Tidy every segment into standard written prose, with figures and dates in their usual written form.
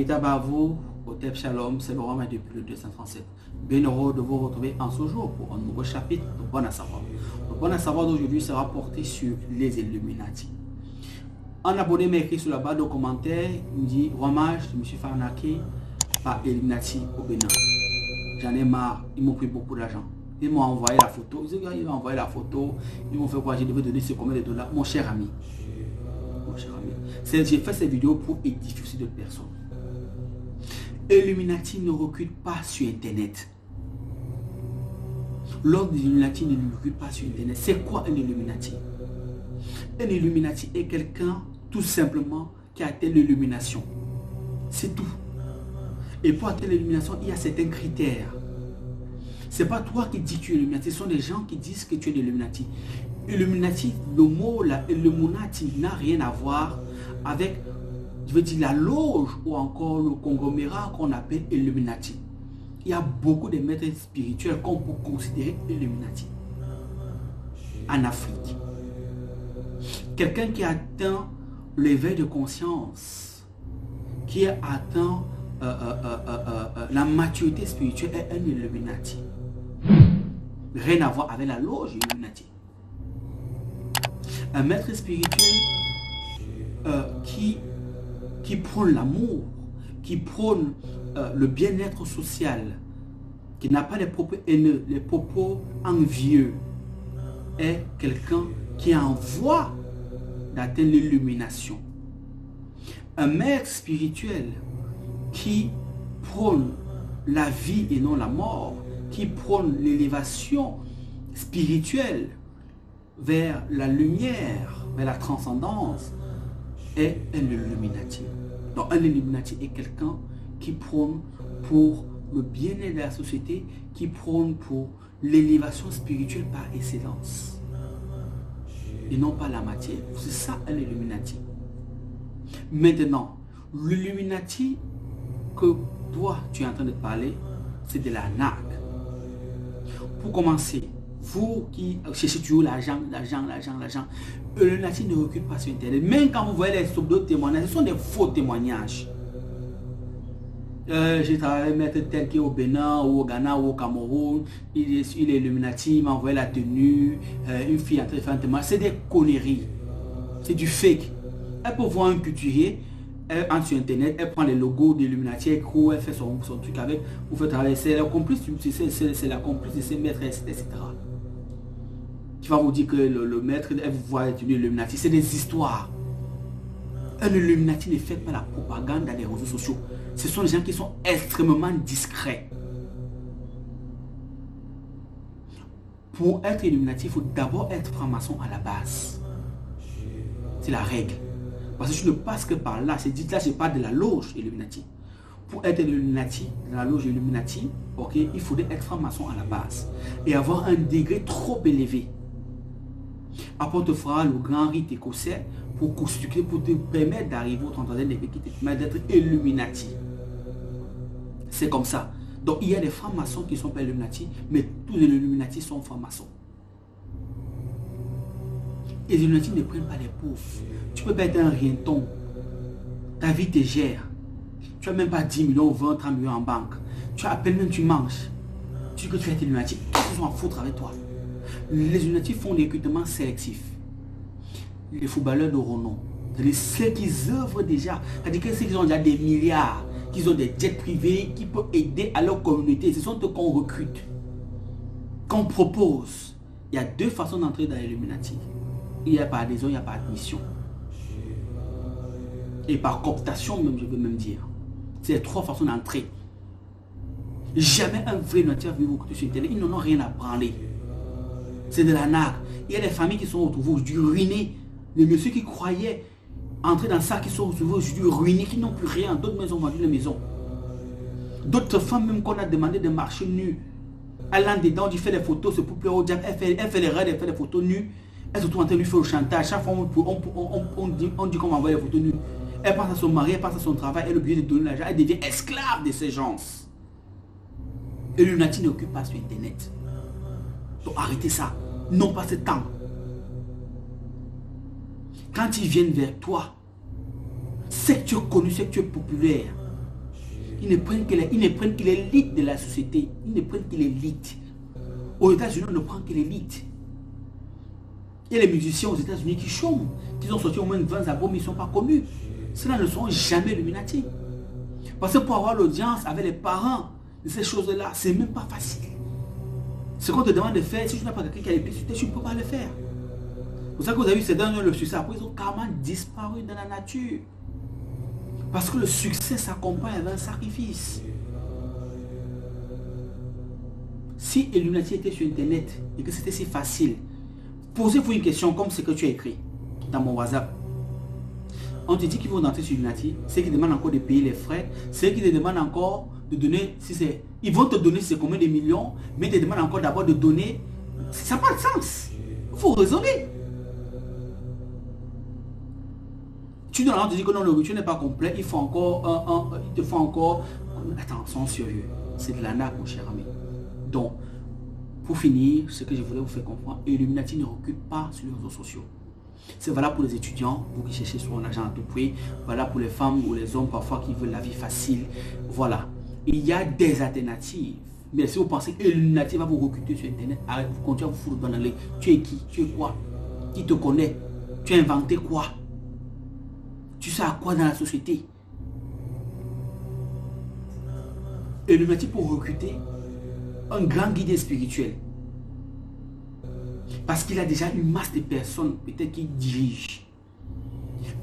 Amita Bavo, Otep Shalom, c'est le roman depuis le 237. Bien heureux de vous retrouver en ce jour pour un nouveau chapitre de Bon à savoir. Le Bon à savoir d'aujourd'hui sera porté sur les Illuminati. Un abonné m'a écrit sur la barre de commentaires, il me dit Roman, je me suis fait arnaquer par Illuminati au Bénin. J'en ai marre, ils m'ont pris beaucoup d'argent. Ils m'ont envoyé la photo, ils m'ont envoyé la photo, ils m'ont fait quoi, je devais donner ce combien de dollars. Mon cher ami, j'ai fait cette vidéo pour édifier d'autres personnes. Illuminati ne recule pas sur Internet. L'ordre des Illuminati ne recule pas sur Internet. C'est quoi un Illuminati? Un Illuminati est quelqu'un, tout simplement, qui a atteint l'illumination. C'est tout. Et pour atteindre l'illumination, il y a certains critères. C'est pas toi qui dis que tu es Illuminati, ce sont des gens qui disent que tu es l'Illuminati. Illuminati, le mot là, Illuminati n'a rien à voir avec, je veux dire, la loge ou encore le conglomérat qu'on appelle Illuminati. Il y a beaucoup de maîtres spirituels qu'on peut considérer Illuminati. En Afrique, quelqu'un qui atteint l'éveil de conscience, qui a atteint la maturité spirituelle est un Illuminati. Rien à voir avec la loge Illuminati. Un maître spirituel qui prône l'amour, qui prône le bien-être social, qui n'a pas les propos haineux, les propos envieux, est quelqu'un qui est en voie d'atteindre l'illumination. Un maître spirituel qui prône la vie et non la mort, qui prône l'élévation spirituelle vers la lumière, vers la transcendance, est un Illuminati. Donc un Illuminati est quelqu'un qui prône pour le bien-être de la société, qui prône pour l'élévation spirituelle par excellence et non pas la matière. C'est ça un Illuminati. Maintenant, l'Illuminati que toi tu es en train de parler, c'est de l'arnaque. Pour commencer, vous qui cherchez toujours l'argent, Illuminati ne recule pas sur Internet. Même quand vous voyez les pseudo témoignages, ce sont des faux témoignages. J'ai travaillé avec maître tel qui est au Bénin, ou au Ghana, ou au Cameroun. Il est Illuminati, il m'a envoyé la tenue, une fille en train de faire un témoignage. C'est des conneries. C'est du fake. Elle peut voir un couturier, elle entre sur Internet, elle prend les logos d'Illuminati, elle fait son truc avec, vous faites travailler. C'est la complice, c'est la complice de ses maîtres, etc. Qui va vous dire que le maître, elle vous voit être une Illuminati. C'est des histoires. Un Illuminati ne fait pas la propagande dans les réseaux sociaux. Ce sont des gens qui sont extrêmement discrets. Pour être Illuminati, il faut d'abord être franc-maçon à la base. C'est la règle. Parce que je ne passe que par là. C'est dit là, je parle de la loge Illuminati. Pour être Illuminati, dans la loge Illuminati, ok, il faudrait être franc-maçon à la base. Et avoir un degré trop élevé. Après, on te fera le grand rite écossais pour constituer, pour te permettre d'arriver au 31e degré qui te permet d'être Illuminati. C'est comme ça. Donc, il y a des francs-maçons qui ne sont pas Illuminati, mais tous les Illuminati sont francs-maçons. Les Illuminati ne prennent pas les pauvres. Tu peux pas être un rienton. Ta vie te gère. Tu n'as même pas 10 millions, 20, 30 millions en banque. Tu as à peine même tu manges. Tu dis que tu es Illuminati. Qu'est-ce qu'ils ont à foutre avec toi? Les Illuminati font des recrutements sélectifs. Les footballeurs de renom. Ceux qui œuvrent déjà. C'est-à-dire que ceux qui ont déjà des milliards, qui ont des jets privés, qui peuvent aider à leur communauté. Ce sont eux qu'on recrute. Qu'on propose. Il y a deux façons d'entrer dans l'Illuminati. Il y a par adhésion, il y a par admission. Et par cooptation même, je veux même dire. C'est les trois façons d'entrer. Jamais un vrai notaire va vous écouter sur Internet. Ils n'en ont rien à prendre. C'est de la narque. Il y a des familles qui sont retrouvées aujourd'hui ruinées. Les messieurs qui croyaient entrer dans ça, qui sont retrouvés aujourd'hui ruinés, qui n'ont plus rien. D'autres maisons ont vendu les maisons. D'autres femmes même qu'on a demandé de marcher nues. Allant dedans, tu fais des photos, c'est pour plaire au diable. Elle fait les rêves, elle fait des photos nues. Elle se trouve en train de lui faire le chantage. Chaque fois, on dit qu'on m'envoie les photos nues. Elle pense à son mari, elle pense à son travail, elle est obligée de donner l'argent. Elle devient esclave de ces gens. Et l'Illuminati n'occupe pas sur Internet. Donc arrêtez ça. Non pas ce temps. Quand ils viennent vers toi, c'est que tu es connu, c'est que tu es populaire. Ils ne prennent que l'élite de la société. Ils ne prennent que l'élite. Aux États-Unis, on ne prend que l'élite. Il y a les musiciens aux États-Unis qui chôment, qui ont sorti au moins 20 albums, ils ne sont pas connus. Ceux-là ne seront jamais Illuminati. Parce que pour avoir l'audience avec les parents de ces choses-là, c'est même pas facile. Ce qu'on te demande de faire, si tu n'as pas quelqu'un qui a les pieds sur terre, tu ne peux pas le faire. C'est pour ça que vous avez vu ces derniers le succès. Après, ils ont carrément disparu dans la nature. Parce que le succès s'accompagne avec un sacrifice. Si Illuminati était sur Internet et que c'était si facile, posez-vous une question comme ce que tu as écrit dans mon WhatsApp. On te dit qu'ils vont entrer sur Illuminati, c'est qu'ils demandent encore de payer les frais, c'est qu'ils te demandent encore de donner, si c'est, ils vont te donner c'est combien de millions, mais ils te demandent encore d'abord de donner, ça n'a pas de sens. Il faut raisonner. Tu donnes, on te dit que non, le rituel n'est pas complet, il faut encore il te faut encore, attends, sois sérieux, c'est de l'arnaque mon cher ami. Donc, pour finir, ce que je voulais vous faire comprendre, Illuminati ne recule pas sur les réseaux sociaux. C'est valable pour les étudiants, vous qui cherchez sur un argent à tout prix, voilà pour les femmes ou les hommes parfois qui veulent la vie facile. Voilà, il y a des alternatives. Mais si vous pensez que Illuminati va vous recruter sur Internet, arrête, vous continuez à vous foutre dans les. Tu es qui? Tu es quoi? Qui te connaît? Tu as inventé quoi? Tu sais à quoi dans la société? Illuminati pour recruter un grand guide spirituel. Parce qu'il a déjà une masse de personnes, peut-être qu'il dirige.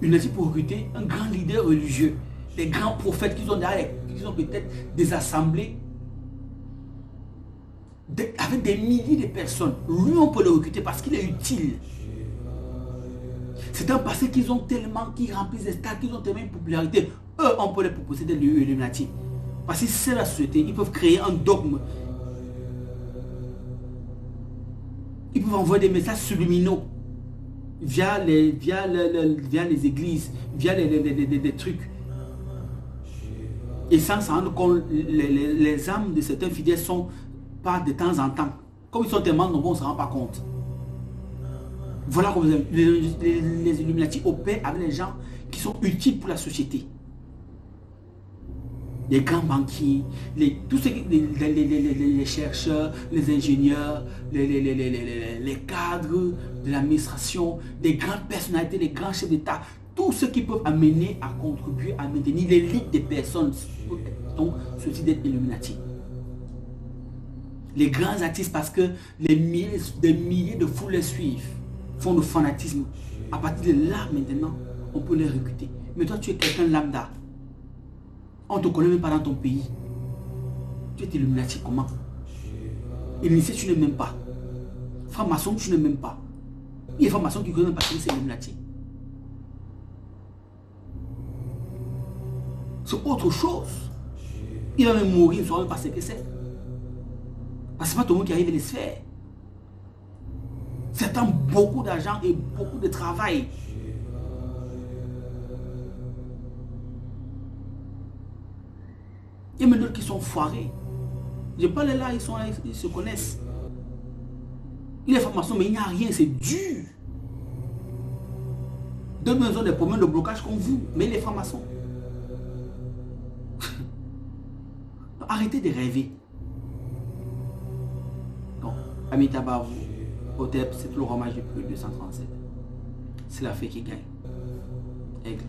Illuminati pour recruter un grand leader religieux, des grands prophètes qui ont peut-être des assemblées avec des milliers de personnes. Lui, on peut le recruter parce qu'il est utile. C'est un passé qu'ils ont tellement, qui remplissent des stades, qu'ils ont tellement une popularité. Eux, on peut les proposer de l'Illuminati. Parce que c'est la société, ils peuvent créer un dogme. Ils peuvent envoyer des messages subliminaux via les églises, via des trucs. Et sans s'en rendre compte, les âmes de certains fidèles sont pas de temps en temps. Comme ils sont tellement nombreux, on ne se rend pas compte. Voilà comment les Illuminati opèrent avec les gens qui sont utiles pour la société. Les grands banquiers, tous les chercheurs, les ingénieurs, les cadres de l'administration, les grandes personnalités, les grands chefs d'État, tous ceux qui peuvent amener à contribuer à maintenir l'élite des personnes, donc ceci d'être Illuminati. Les grands artistes, parce que des milliers de foules les suivent, font le fanatisme. À partir de là, maintenant, on peut les recruter. Mais toi, tu es quelqu'un lambda. On ne te connaît même pas dans ton pays. Tu es Illuminati comment? Initié, tu n'es même pas. Franc-maçon, tu n'es même pas. Il y a des francs-maçons qui ne connaissent même pas que c'est Illuminati. C'est autre chose. Il va même mourir, il ne saura même pas ce que c'est. Parce que ce n'est pas tout le monde qui arrive à les faire. Ça attend beaucoup d'argent et beaucoup de travail. Il y a même d'autres qui sont foirés. Je parle là, ils se connaissent. Il est franc-maçon, mais il n'y a rien, c'est dur. Deux maisons des problèmes de blocage comme vous, mais il est franc-maçon. Arrêtez de rêver. Donc, Amitabha, vous, Otep, c'est tout le rommage du plus 237. C'est la fée qui gagne. Aigle.